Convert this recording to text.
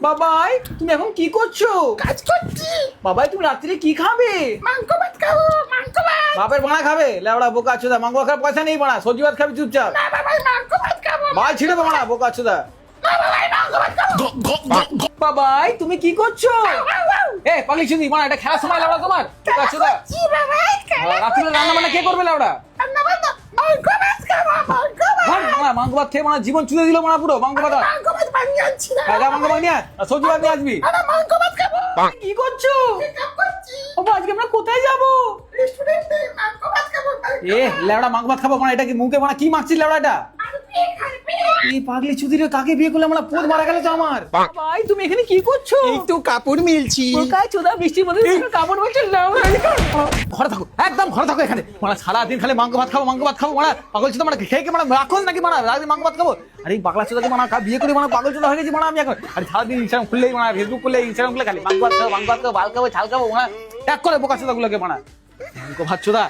বাবাই তুমি এখন কি করছো? কাজ করছি। বাবাই তুমি রাত্রে কি খাবে? মাংস ভাত খাবো, মাংস ভাত। বাপের বানা খাবে? লেওড়া বোকা চোদা, মাংস খাওয়ার পয়সা নেই বানা, সবজি ভাত খাবি চুপচাপ। না বাবাই মাংস ভাত খাবো। বাল ছিঁড়ে দেবো বানা, বোকা চোদা। না বাবাই মাংস ভাত খাবো। বাবাই তুমি কি করছো? এ পাগলি চুদি বানা, এটা খেলার সময় লেওড়া তোমার, বোকা চোদা। জি বাবাই রাত্রে রান্না বান্না কে করবে লেওড়া? রান্না বান্না মাংস ভাত খাবো, মাংস ভাত। মাংস ভাত খেয়ে মানে জীবন চুদে দিল মানে পুরো মাংস ভাত। মাংস ভাত বানিয়ে আনছি না। মাংস বানিয়ে সবজি ভাত নিয়ে আসবি। আরে মাংস ভাত খাবো। কি করছো? মেকআপ করছি। বাবা আজকে আমরা কোথায় যাবো? রেস্টুরেন্টে মাংস ভাত খাবো। এ লেওড়া মাংস ভাত খাবো মানে, এটা কি মুখে মানে কি মাখছিস লেওড়া এটা? খাবে, খাবে। এই পাগলি চুদিরে কাকে বিয়ে করলে আমরা পোদ মারা গেল তো আমার। ভাই তুমি এখানে কি করছো? এই তো কাপড় মিলছি। বোকা চোদা বৃষ্টির মধ্যে কাপড় বলছিল লেওড়া। ঘরে থাকো, একদম ঘরে থাকো এখানে। মানে সারাদিন খালি মাংস ভাত খাবো, মাংস ভাত খাবো মানে পাগল চোদা, মানে খেয়ে কে মানে রাখোস নাকি মানে রাতদিন মাংস ভাত খাবো? আরে এই পাগলা চোদাকে মানে বিয়ে করে মানে পাগল চোদা হয়ে গেছি মানে আমি এখন। আরে সারাদিন ইনস্টাগ্রাম খুললেই মানে ফেসবুক খুললে ইনস্টাগ্রাম খুলে খালি মাংস ভাত খাবো, মাংস ভাত খাবো, বাল খাবো, ছাল খাবো মানে ত্যাগ করে বোকা চোদা গুলোকে মানে মাংস ভাত চোদা।